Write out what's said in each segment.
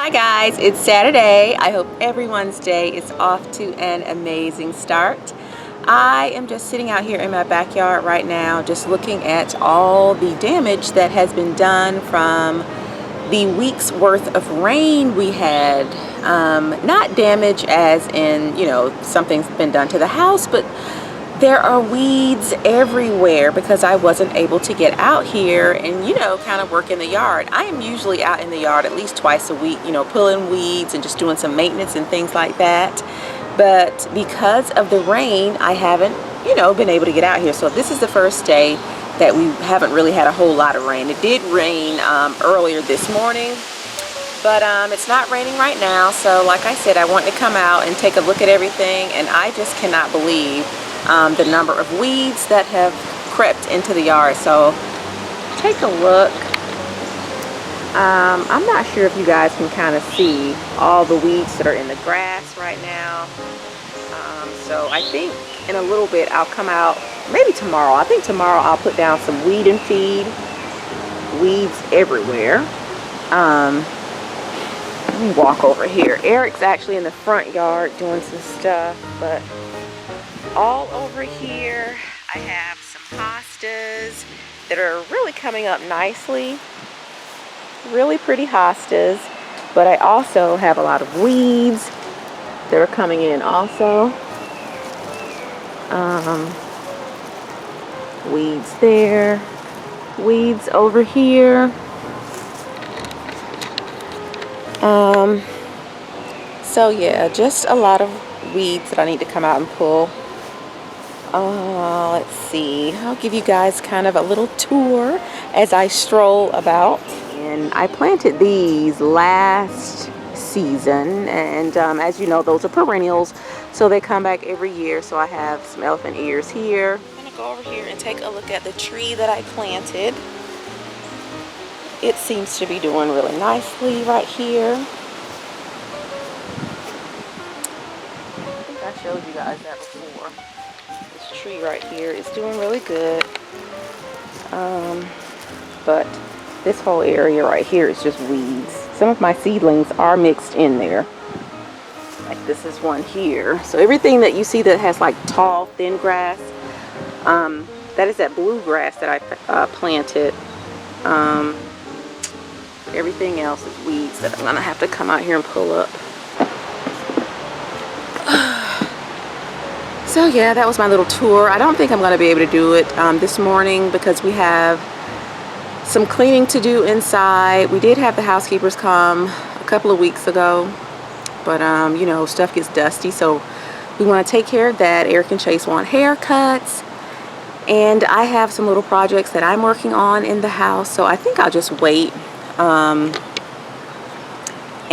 Hi guys, it's Saturday. I hope everyone's day is off to an amazing start. I am just sitting out here in my backyard right now, just looking at all the damage that has been done from the week's worth of rain we had. Not damage as in, something's been done to the house, but there are weeds everywhere because I wasn't able to get out here and, kind of work in the yard. I am usually out in the yard at least twice a week, pulling weeds and just doing some maintenance and things like that. But because of the rain, I haven't, been able to get out here. So this is the first day that we haven't really had a whole lot of rain. It did rain earlier this morning, but it's not raining right now. So like I said, I want to come out and take a look at everything, and I just cannot believe the number of weeds that have crept into the yard. So take a look. I'm not sure if you guys can kind of see all the weeds that are in the grass right now. So I think in a little bit I'll come out, maybe tomorrow. I think tomorrow I'll put down some weed and feed. Weeds everywhere. Let me walk over here. Eric's actually in the front yard doing some stuff, but all over here I have some hostas that are really coming up nicely. Really pretty hostas, but I also have a lot of weeds that are coming in also. Weeds there, weeds over here. So yeah, just a lot of weeds that I need to come out and pull. Let's see, I'll give you guys kind of a little tour as I stroll about. And I planted these last season, and as you know, those are perennials, so they come back every year. So I have some elephant ears here. I'm gonna go over here and take a look at the tree that I planted. It seems to be doing really nicely right here. I think I showed you guys that before. This tree right here is doing really good. But this whole area right here is just weeds. Some of my seedlings are mixed in there. Like this is one here. So everything that you see that has like tall, thin grass, that is that bluegrass that I planted. Everything else is weeds that I'm gonna have to come out here and pull up. So yeah, that was my little tour. I don't think I'm gonna be able to do it this morning because we have some cleaning to do inside. We did have the housekeepers come a couple of weeks ago, but stuff gets dusty, so we want to take care of that. Eric and Chase want haircuts, and I have some little projects that I'm working on in the house, so I think I'll just wait and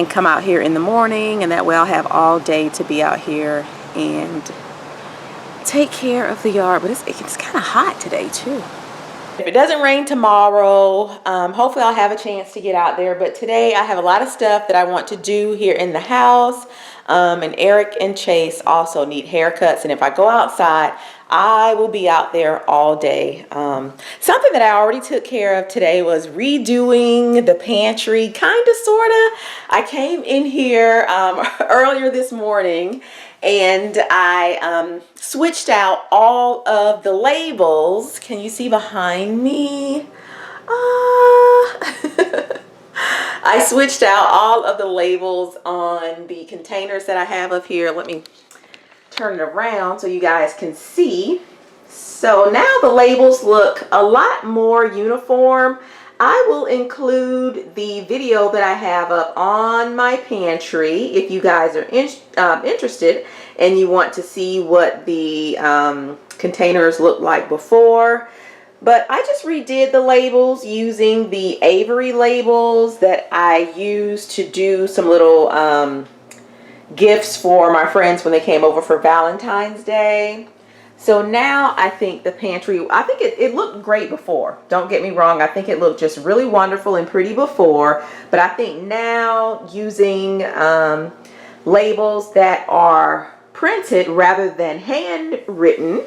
come out here in the morning, and that way I'll have all day to be out here and take care of the yard. But it's kind of hot today too. If it doesn't rain tomorrow, hopefully I'll have a chance to get out there. But today I have a lot of stuff that I want to do here in the house. And Eric and Chase also need haircuts. And if I go outside, I will be out there all day. Something that I already took care of today was redoing the pantry, kind of, sort of. I came in here earlier this morning, and I switched out all of the labels. Can you see behind me? I switched out all of the labels on the containers that I have up here. Let me turn it around so you guys can see. So now the labels look a lot more uniform. I will include the video that I have up on my pantry if you guys are interested and you want to see what the containers look like before. But I just redid the labels using the Avery labels that I used to do some little gifts for my friends when they came over for Valentine's Day. So now I think the pantry, I think it looked great before. Don't get me wrong. I think it looked just really wonderful and pretty before. But I think now using labels that are printed rather than handwritten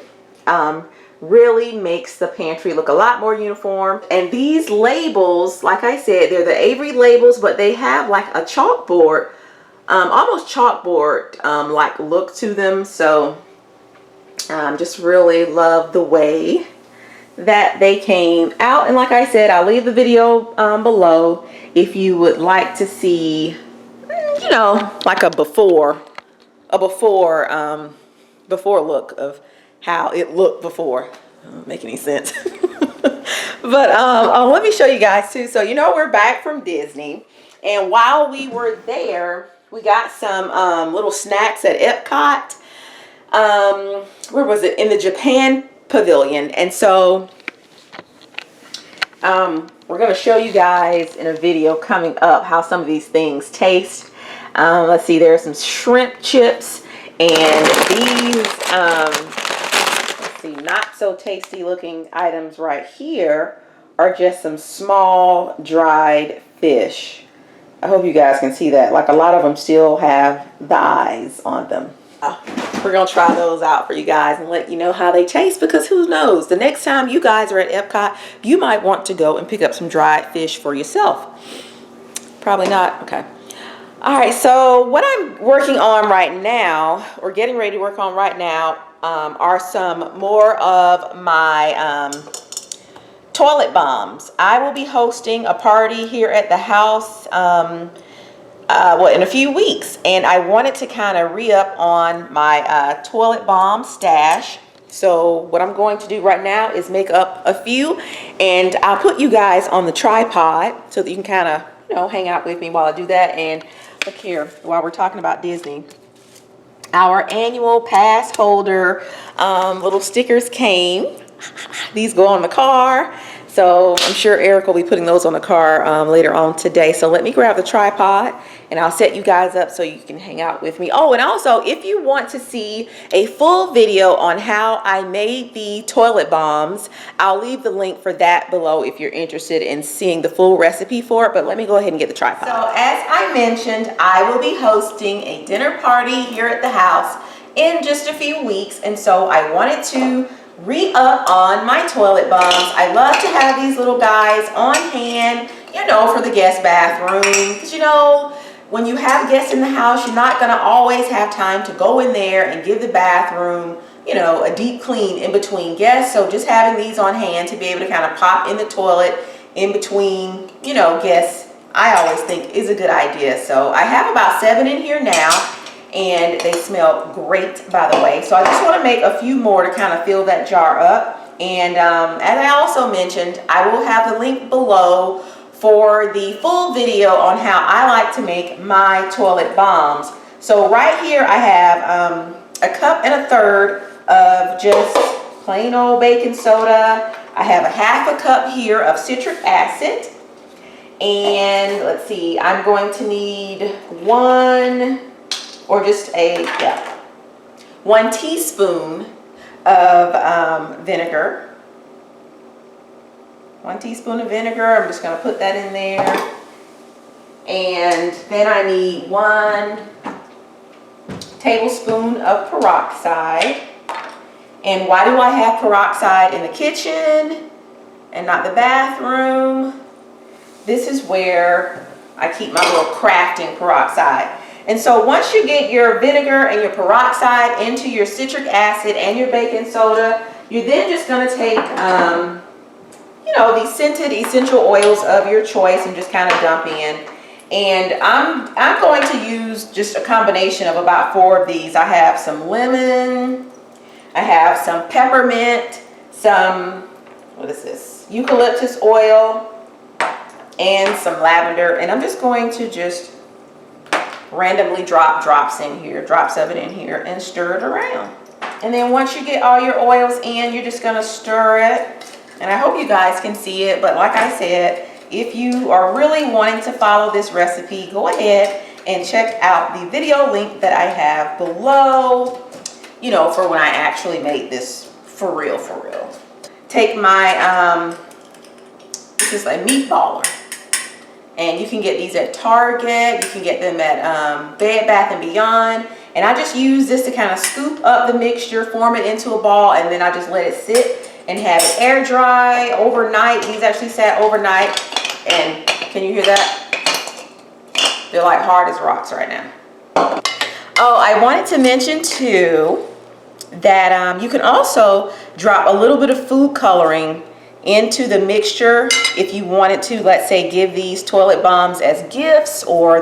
really makes the pantry look a lot more uniform. And these labels, like I said, they're the Avery labels, but they have like a chalkboard, almost chalkboard like look to them. So just really love the way that they came out. And like I said, I'll leave the video below if you would like to see, you know, like a before look of how it looked before. Doesn't make any sense. But let me show you guys too. So you know, we're back from Disney, and while we were there, we got some little snacks at Epcot. Where was it? In the Japan pavilion. And so we're going to show you guys in a video coming up how some of these things taste. Let's see, there's some shrimp chips, and these let's see, not so tasty looking items right here are just some small dried fish. I hope you guys can see that. Like, a lot of them still have the eyes on them. We're gonna try those out for you guys and let you know how they taste, because who knows, the next time you guys are at Epcot, you might want to go and pick up some dried fish for yourself. Probably not. Okay. All right, so what I'm working on right now, or getting ready to work on right now, are some more of my toilet bombs. I will be hosting a party here at the house well, in a few weeks, and I wanted to kind of re-up on my toilet bomb stash. So what I'm going to do right now is make up a few, and I'll put you guys on the tripod so that you can kind of, you know, hang out with me while I do that. And look here, while we're talking about Disney, our annual pass holder little stickers came. These go on the car. So I'm sure Eric will be putting those on the car later on today. So let me grab the tripod and I'll set you guys up so you can hang out with me. Oh, and also, if you want to see a full video on how I made the toilet bombs, I'll leave the link for that below if you're interested in seeing the full recipe for it. But let me go ahead and get the tripod. So as I mentioned, I will be hosting a dinner party here at the house in just a few weeks. And so I wanted to re-up on my toilet bombs. I love to have these little guys on hand, you know, for the guest bathroom. Because, you know, when you have guests in the house, you're not going to always have time to go in there and give the bathroom, you know, a deep clean in between guests. So just having these on hand to be able to kind of pop in the toilet in between, you know, guests, I always think is a good idea. So I have about 7 in here now, and they smell great, by the way. So I just want to make a few more to kind of fill that jar up. And as I also mentioned, I will have the link below for the full video on how I like to make my toilet bombs. So right here I have a cup and a third of just plain old baking soda. I have a half a cup here of citric acid. And let's see, I'm going to need 1 teaspoon of vinegar. 1 teaspoon of vinegar. I'm just going to put that in there. And then I need 1 tablespoon of peroxide. And why do I have peroxide in the kitchen and not the bathroom? This is where I keep my little crafting peroxide. And so once you get your vinegar and your peroxide into your citric acid and your baking soda, you're then just going to take, you know, these scented essential oils of your choice and just kind of dump in. And I'm going to use just a combination of about 4 of these. I have some lemon, I have some peppermint, some, what is this, eucalyptus oil, and some lavender. And I'm just going to just randomly drop drops in here, drops of it in here, and stir it around. And then once you get all your oils in, you're just going to stir it. And I hope you guys can see it, but like I said, if you are really wanting to follow this recipe, go ahead and check out the video link that I have below, you know, for when I actually made this for real, for real. Take my, this is a meatballer. And you can get these at Target, you can get them at Bed Bath & Beyond. And I just use this to kind of scoop up the mixture, form it into a ball, and then I just let it sit. and have it air dry overnight. These actually sat overnight, and can you hear that? They're like hard as rocks right now. Oh, I wanted to mention too that you can also drop a little bit of food coloring into the mixture if you wanted to, let's say, give these toilet bombs as gifts, or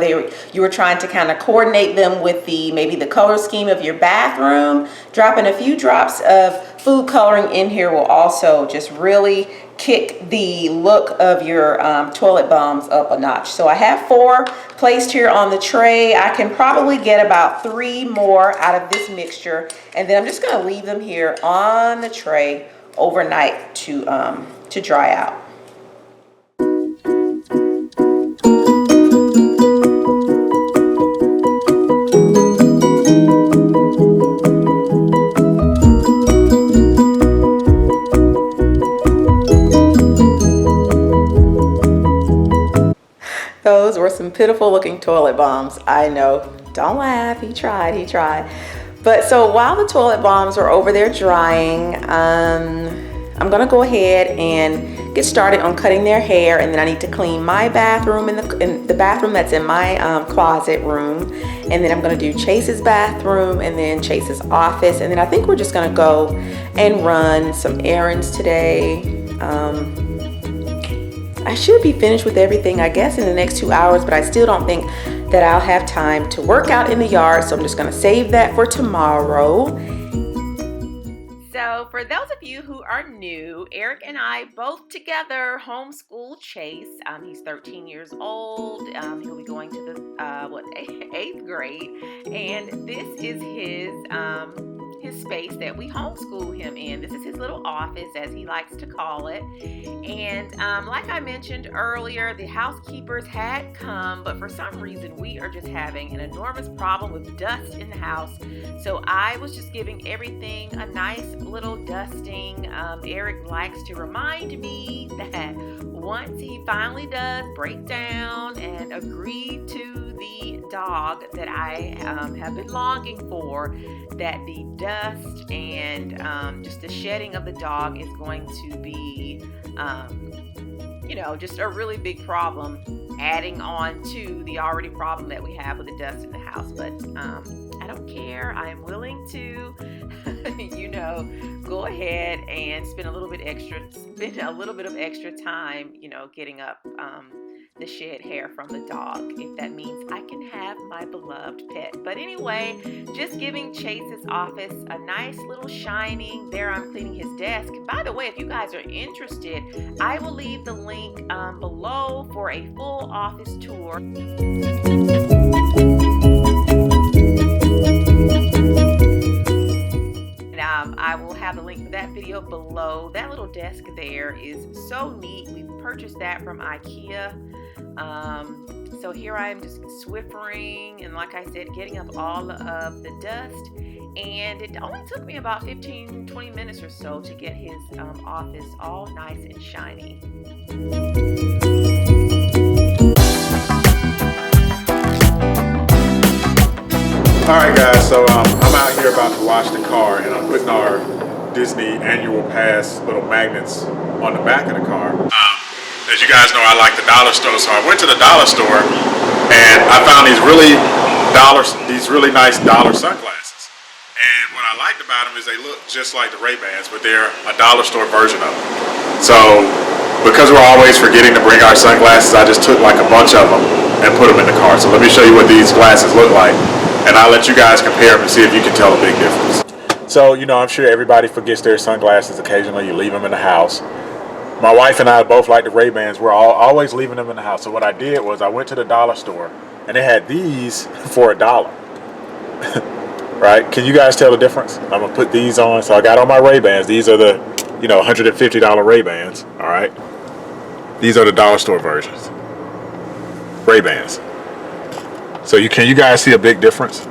you were trying to kind of coordinate them with maybe the color scheme of your bathroom. Dropping a few drops of food coloring in here will also just really kick the look of your toilet bombs up a notch. So I have 4 placed here on the tray. I can probably get about 3 more out of this mixture, and then I'm just going to leave them here on the tray overnight to dry out. Those were some pitiful looking toilet bombs. I know. Don't laugh. He tried. But so while the toilet bombs are over there drying, I'm gonna go ahead and get started on cutting their hair, and then I need to clean my bathroom and the bathroom that's in my closet room, and then I'm gonna do Chase's bathroom and then Chase's office, and then I think we're just gonna go and run some errands today. I should be finished with everything, I guess, in the next 2 hours, but I still don't think that I'll have time to work out in the yard, so I'm just gonna save that for tomorrow. So for those of you who are new, Eric and I both together homeschool Chase. He's 13 years old. He'll be going to the 8th grade, and this is his space that we homeschool him in. This is his little office, as he likes to call it. And like I mentioned earlier, the housekeepers had come, but for some reason we are just having an enormous problem with dust in the house. So I was just giving everything a nice little dusting. Eric likes to remind me that once he finally does break down and agree to the dog that I have been longing for, that the dust and just the shedding of the dog is going to be, just a really big problem, adding on to the already problem that we have with the dust in the house. But I don't care. I am willing to, go ahead and spend a little bit of extra time, getting up the shed hair from the dog, if that means I can have my beloved pet. But anyway, just giving Chase's office a nice little shining. There I'm cleaning his desk. By the way, if you guys are interested, I will leave the link below for a full office tour. I will have the link for that video below. That little desk there is so neat. We purchased that from IKEA. So here I am just swiffering and, like I said, getting up all of the dust. And it only took me about 15-20 minutes or so to get his office all nice and shiny. Alright guys, so I'm out here about to wash the car, and I'm putting our Disney annual pass little magnets on the back of the car. As you guys know, I like the dollar store, so I went to the dollar store and I found these really nice dollar sunglasses. And what I liked about them is they look just like the Ray-Bans, but they're a dollar store version of them. So because we're always forgetting to bring our sunglasses, I just took like a bunch of them and put them in the car. So let me show you what these glasses look like, and I'll let you guys compare them and see if you can tell a big difference. So, I'm sure everybody forgets their sunglasses occasionally. You leave them in the house. My wife and I both like the Ray-Bans. We're always leaving them in the house. So what I did was I went to the dollar store, and they had these for $1. Right? Can you guys tell the difference? I'm going to put these on. So I got on my Ray-Bans. These are the, $150 Ray-Bans. All right? These are the dollar store versions. Ray-Bans. So can you guys see a big difference?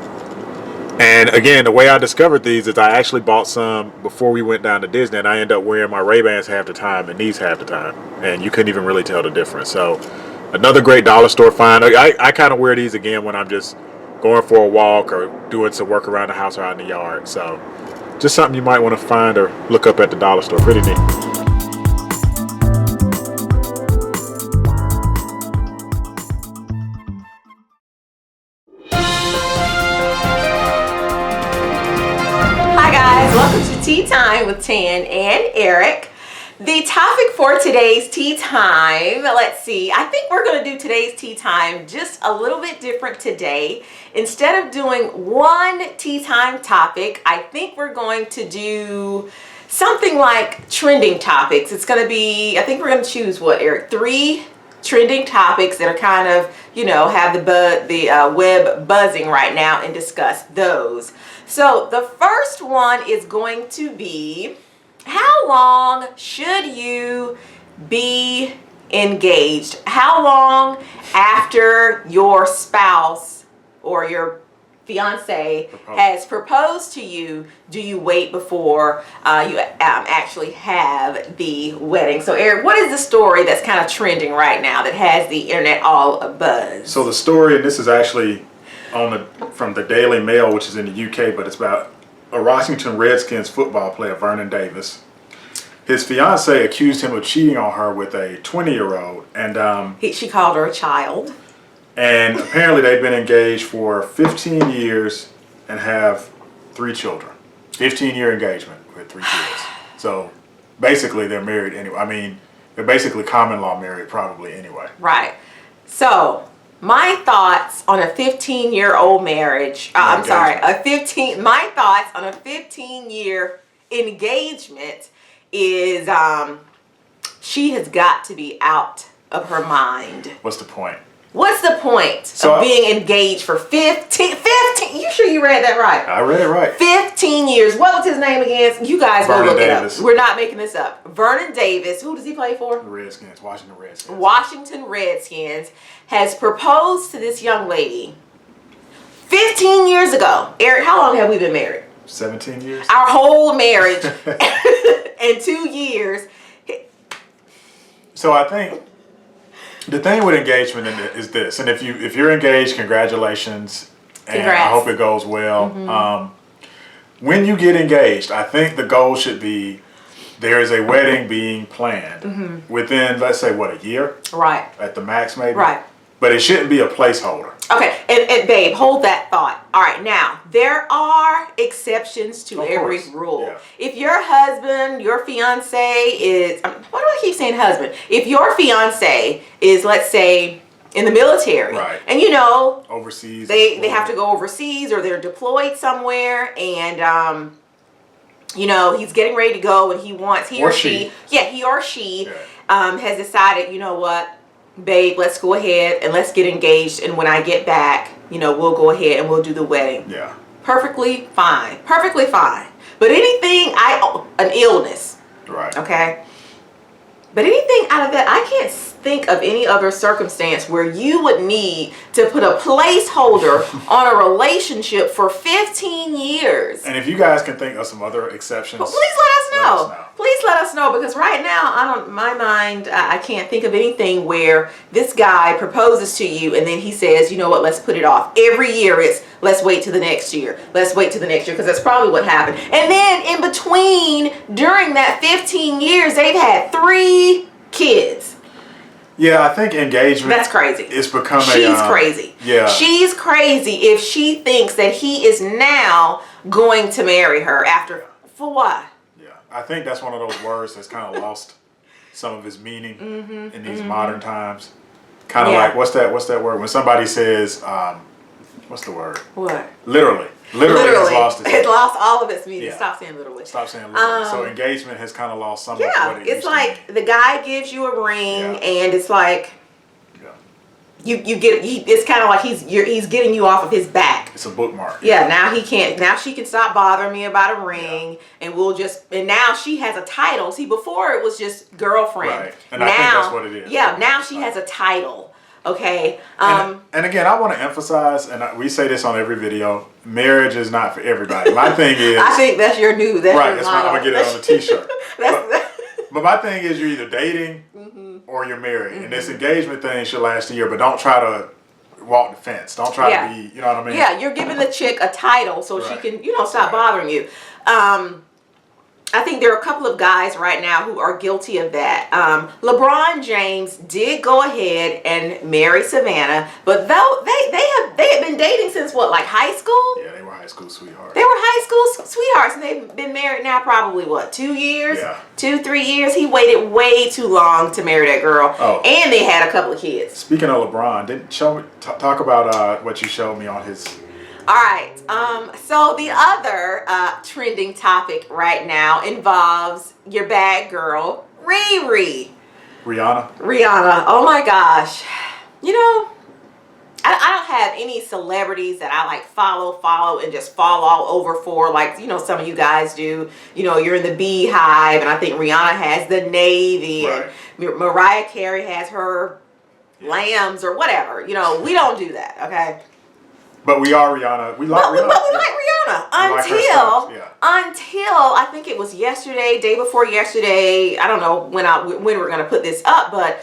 And again, the way I discovered these is I actually bought some before we went down to Disney, and I ended up wearing my Ray-Bans half the time and these half the time, and you couldn't even really tell the difference. So another great dollar store find. I kind of wear these again when I'm just going for a walk or doing some work around the house or out in the yard. So Just something you might want to find or look up at the dollar store. Pretty neat. Hi guys, welcome to Tea Time with Tan and Eric. The topic for today's tea time, let's see, I think we're going to do today's tea time just a little bit different today. Instead of doing one tea time topic, I think we're going to do something like trending topics. It's going to be, I think we're going to choose what, Eric? 3 trending topics that are kind of, you know, have the web buzzing right now, and discuss those. So the first one is going to be, how long should you be engaged? How long after your spouse or your fiance has proposed to you do you wait before you actually have the wedding? So Eric, what is the story that's kind of trending right now that has the internet all abuzz? So the story, and this is actually from the Daily Mail, which is in the UK, but it's about a Washington Redskins football player, Vernon Davis. His fiance accused him of cheating on her with a 20-year-old, and she called her a child. And apparently they've been engaged for 15 years and have 3 children. 15-year engagement with 3 kids. So basically they're married anyway. I mean, they're basically common law married probably anyway. Right. So my thoughts on a 15-year-old marriage, my thoughts on a 15-year engagement is she has got to be out of her mind. What's the point? What's the point of being engaged for 15? You sure you read that right? I read it right. 15 years. What was his name again? You guys go look it up. We're not making this up. Vernon Davis. Who does he play for? The Redskins. Washington Redskins. Washington Redskins has proposed to this young lady 15 years ago. Eric, how long have we been married? 17 years. Our whole marriage in 2 years. So I think the thing with engagement is this, and if you're engaged, congratulations, and Congrats. I hope it goes well. Mm-hmm. When you get engaged, I think the goal should be there is a wedding being planned within, let's say, what, a year? Right. At the max, maybe? Right. But it shouldn't be a placeholder. Okay, and babe, hold that thought. All right, now, there are exceptions to every rule. Yeah. If your husband, your fiance is, why do I keep saying husband? If your fiance is, let's say, in the military, right, and you know, overseas, they have to go overseas, or they're deployed somewhere, and you know, he's getting ready to go, and he or she has decided, you know what, babe, let's go ahead and let's get engaged, and when I get back, you know, we'll go ahead and we'll do the wedding. Yeah. Perfectly fine. Perfectly fine. But anything, an illness. Right. Okay? But anything out of that, I can't think of any other circumstance where you would need to put a placeholder on a relationship for 15 years. And if you guys can think of some other exceptions, please let us know. Please let us know, because right now, my mind, I can't think of anything where this guy proposes to you and then he says, you know what, let's put it off. Every year it's, let's wait to the next year. Let's wait to the next year, because that's probably what happened. And then in between, during that 15 years, they've had 3 kids. Yeah, I think engagement. That's crazy. It's become She's crazy. Yeah. She's crazy if she thinks that he is now going to marry her after, for what? Yeah, I think that's one of those words that's kind of lost some of its meaning in these modern times. Kind of like, what's that word? When somebody says, what's the word? What? Literally. Literally has lost It lost all of its meaning. Yeah. Stop saying literally. Stop saying literally. So engagement has kind of lost some of what it used it's to like be. the guy gives you a ring, and it's like you get. It's kind of like he's getting you off of his back. It's a bookmark. Yeah. Now he can't. Now she can stop bothering me about a ring, and we'll just. And now she has a title. See, before it was just girlfriend. Right. And I think that's what it is. Yeah. Now she has a title. Okay. And again, I want to emphasize, and we say this on every video, marriage is not for everybody. My thing is, I think that's your new. That's right. Your That's why I'm gonna get it on a T-shirt. But my thing is, you're either dating or you're married, and this engagement thing should last a year. But don't try to walk the fence. Don't try to be, you know what I mean? Yeah, you're giving the chick a title so she can, stop bothering you. I think there are a couple of guys right now who are guilty of that. LeBron James did go ahead and marry Savannah, but though they had been dating since what, like high school? Yeah, they were high school sweethearts. They were high school sweethearts, and they've been married now probably what, 2 years? Yeah. 2-3 years. He waited way too long to marry that girl. Oh. And they had a couple of kids. Speaking of LeBron, talk about what you showed me on his. All right. So the other trending topic right now involves your bad girl, Riri. Rihanna. Oh my gosh. I don't have any celebrities that I like follow and just fall all over for, like, some of you guys do. You're in the Beehive, and I think Rihanna has the Navy, right. and Mariah Carey has her lambs or whatever. We don't do that, okay? But we are Rihanna. We like Rihanna. But we like Rihanna until I think it was day before yesterday. I don't know when we're going to put this up, but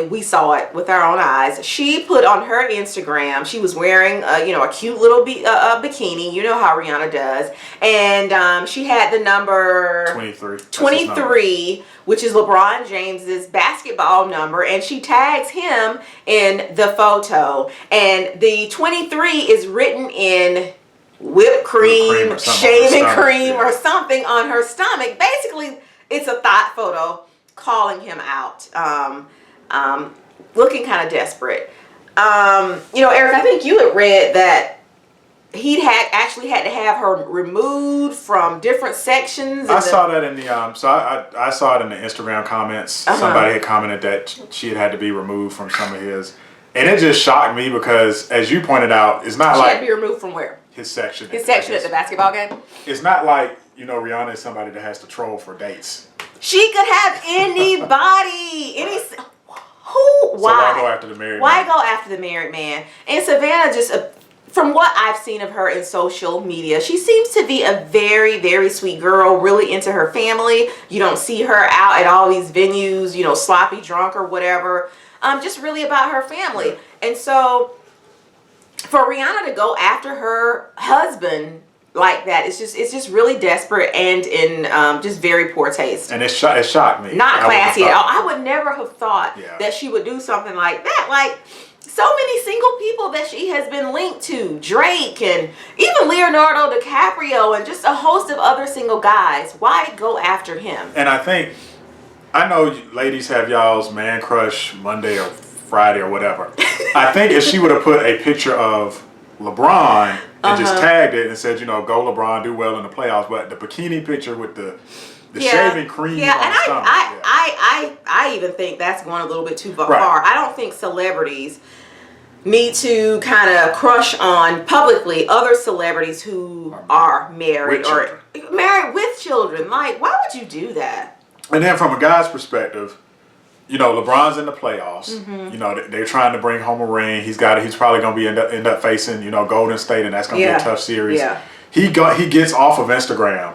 we saw it with our own eyes. She put on her Instagram, she was wearing a cute little bikini. You know how Rihanna does, and she had the number 23, which is LeBron James's basketball number, and she tags him in the photo, and the 23 is written in whipped cream, shaving cream, or something on her stomach. Basically, it's a thought photo calling him out, looking kind of desperate. Eric, I think you had read that he actually had to have her removed from different sections. I saw that in the I saw it in the Instagram comments. Somebody had commented that she had to be removed from some of his, and it just shocked me because, as you pointed out, it's not she like had to be removed from where? His section. His section at the basketball game. It's not like Rihanna is somebody that has to troll for dates. She could have anybody, who? Why? So why go after the married man? Why go after the married man? And Savannah, just from what I've seen of her in social media, she seems to be a very, very sweet girl, really into her family. You don't see her out at all these venues, sloppy drunk or whatever. Just really about her family. And so for Rihanna to go after her husband like that, it's just really desperate and in just very poor taste. And it shocked me. Not classy at all. I would never have thought that she would do something like that. Like, so many single people that she has been linked to, Drake and even Leonardo DiCaprio and just a host of other single guys. Why go after him? And I know ladies have y'all's man crush Monday or Friday or whatever. I think if she would have put a picture of LeBron and just tagged it and said, go LeBron, do well in the playoffs, but the bikini picture with the shaving cream on the stomach. I even think that's going a little bit too far. I don't think celebrities need to kind of crush on publicly other celebrities who are married or married with children. Like, why would you do that? And then from a guy's perspective, LeBron's in the playoffs. They're trying to bring home a ring. He's probably going to end up facing, Golden State, and that's going to be a tough series. Yeah. He gets off of Instagram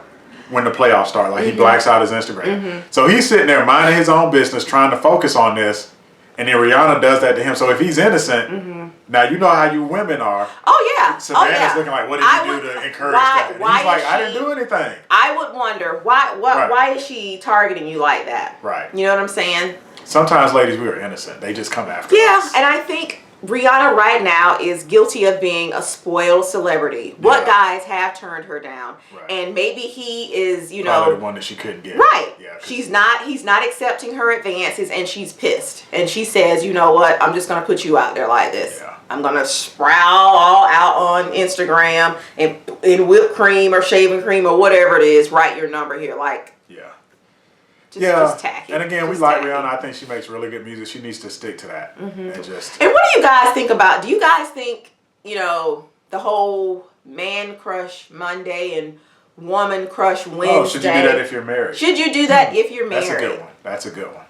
when the playoffs start. Like, he blacks out his Instagram. So he's sitting there minding his own business, trying to focus on this, and then Rihanna does that to him. So if he's innocent, now you know how you women are. Oh yeah. Savannah's looking like, what did you do to encourage that? And he's like, I didn't do anything. I would wonder why is she targeting you like that? Right. You know what I'm saying? Sometimes ladies, we are innocent. They just come after us. Yeah, and I think Rihanna right now is guilty of being a spoiled celebrity. What guys have turned her down, and maybe he is, probably the one that she couldn't get. Right. Yeah. He's not accepting her advances, and she's pissed. And she says, you know what? I'm just gonna put you out there like this. Yeah. I'm gonna sprout all out on Instagram and in whipped cream or shaving cream or whatever it is. Write your number here, like. Just tacky. And again, we like Rihanna. I think she makes really good music. She needs to stick to that. And what do you guys think about? Do you guys think the whole man crush Monday and woman crush Wednesday? Oh, should you do that if you're married? Should you do that if you're married? That's a good one.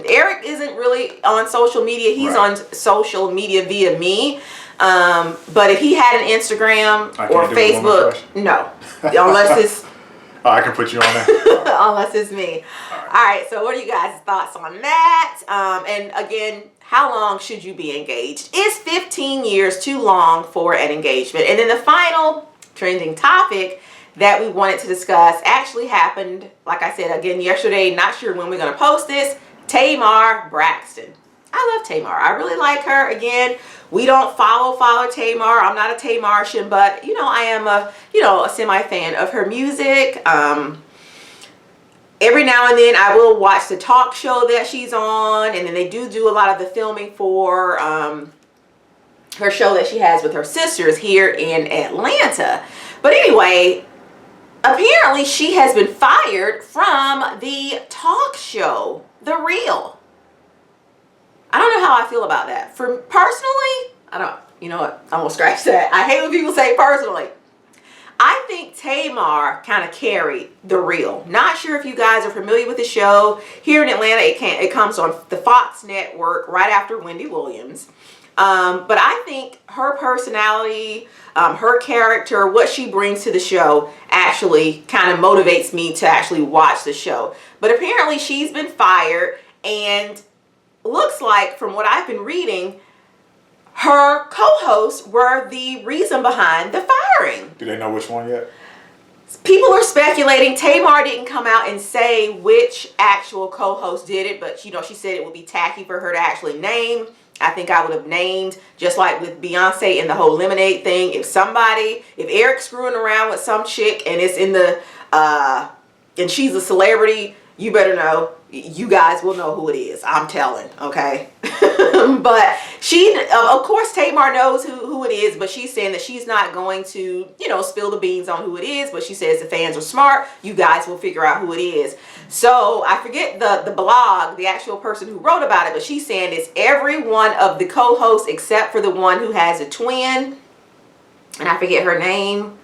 Eric isn't really on social media. He's on social media via me. But if he had an Instagram or Facebook, no, unless it's. Oh, I can put you on that. Unless it's me. All right. So what are you guys' thoughts on that? And again, how long should you be engaged? Is 15 years too long for an engagement? And then the final trending topic that we wanted to discuss actually happened, like I said, again, yesterday. Not sure when we're going to post this. Tamar Braxton. I love Tamar. I really like her. Again, we don't follow Tamar. I'm not a Tamartian, but, you know, I am a semi-fan of her music. Every now and then I will watch the talk show that she's on, and then they do a lot of the filming for her show that she has with her sisters here in Atlanta. But anyway, apparently she has been fired from the talk show, The Real. I don't know how I feel about that. You know what? I'm gonna scratch that. I hate when people say personally. I think Tamar kind of carried The Real. Not sure if you guys are familiar with the show. Here in Atlanta, it comes on the Fox network right after Wendy Williams. But I think her personality, her character, what she brings to the show actually kind of motivates me to actually watch the show. But apparently she's been fired, and looks like, from what I've been reading, her co-hosts were the reason behind the firing. Do they know which one yet? People are speculating. Tamar didn't come out and say which actual co-host did it, but you know, she said it would be tacky for her to actually name. I think I would have named, just like with Beyonce and the whole Lemonade thing. If Eric's screwing around with some chick and it's in the and she's a celebrity, you better know. You guys will know who it is. I'm telling, okay? But of course, Tamar knows who it is, but she's saying that she's not going to, you know, spill the beans on who it is. But she says the fans are smart. You guys will figure out who it is. So I forget the blog, the actual person who wrote about it, but she's saying it's every one of the co-hosts except for the one who has a twin. And I forget her name.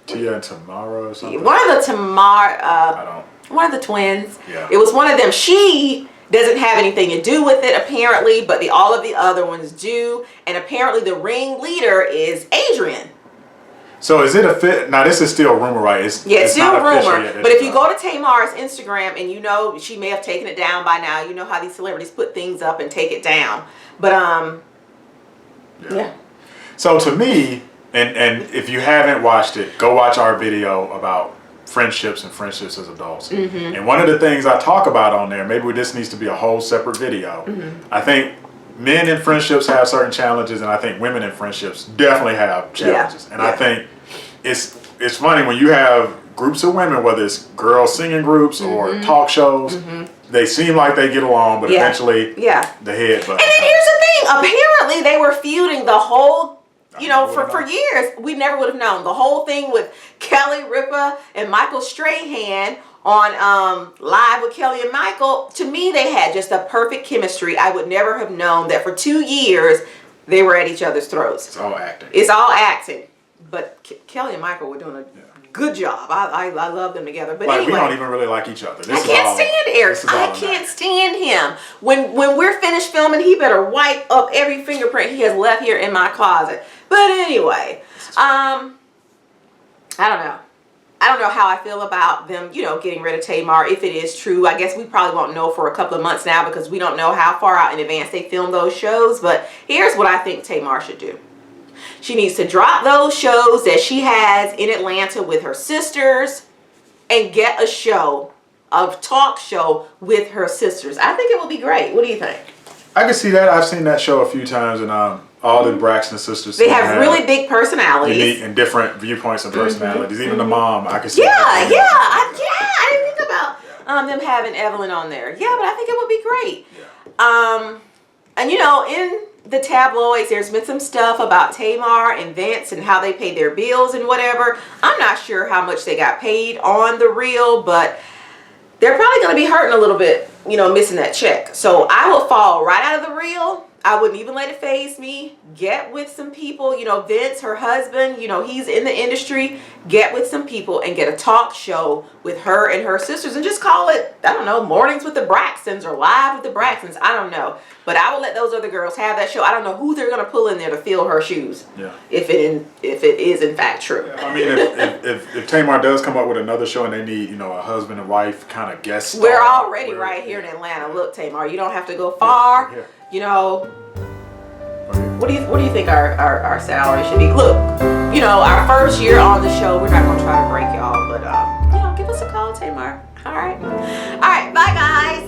Tia and Tamara or something? One of the one of the twins. Yeah. It was one of them. She doesn't have anything to do with it apparently, but all of the other ones do. And apparently the ringleader is Adrian. So is it a fit? Now this is still rumor, right? It's still not rumor. yet, But if you go to Tamar's Instagram, and you know, she may have taken it down by now. You know how these celebrities put things up and take it down. But yeah. So to me, and if you haven't watched it, go watch our video about friendships and friendships as adults. Mm-hmm. And one of the things I talk about on there, maybe this needs to be a whole separate video. Mm-hmm. I think men in friendships have certain challenges, and I think women in friendships definitely have challenges. Yeah. And I think it's funny when you have groups of women, whether it's girl singing groups or talk shows, they seem like they get along, but eventually the head button. And then here's the thing, apparently they were feuding the whole for years. We never would have known. The whole thing with Kelly Ripa and Michael Strahan on Live with Kelly and Michael, to me they had just a perfect chemistry. I would never have known that for 2 years they were at each other's throats. It's all acting. It's all acting. But Kelly and Michael were doing a good job. I love them together. But anyway, we don't even really like each other. I can't stand Eric. I can't stand him. When we're finished filming, he better wipe up every fingerprint he has left here in my closet. But anyway, I don't know. I don't know how I feel about them, you know, getting rid of Tamar. If it is true, I guess we probably won't know for a couple of months now because we don't know how far out in advance they film those shows. But here's what I think Tamar should do. She needs to drop those shows that she has in Atlanta with her sisters and get a talk show with her sisters. I think it would be great. What do you think? I can see that. I've seen that show a few times, and all the Braxton sisters. They have really big personalities. Unique and different viewpoints and personalities. Even the mom, I can see. I didn't think about them having Evelyn on there. Yeah, but I think it would be great. Yeah. And you know, in the tabloids, there's been some stuff about Tamar and Vince and how they pay their bills and whatever. I'm not sure how much they got paid on The Real, but they're probably going to be hurting a little bit, you know, missing that check. So I will fall right out of The Real. I wouldn't even let it faze me. Get with some people, you know, Vince, her husband, you know, he's in the industry. Get with some people and get a talk show with her and her sisters and just call it, I don't know, Mornings with the Braxtons or Live with the Braxtons. I don't know. But I will let those other girls have that show. I don't know who they're going to pull in there to fill her shoes. Yeah. If it is in fact true. Yeah, I mean, if Tamar does come up with another show and they need, you know, a husband and wife kind of guest star. We're already right here in Atlanta. Look, Tamar, you don't have to go far. You know, what do you think our salary should be? Look, you know, our first year on the show, we're not gonna try to break y'all, but you know, give us a call, Tamar. All right, bye guys.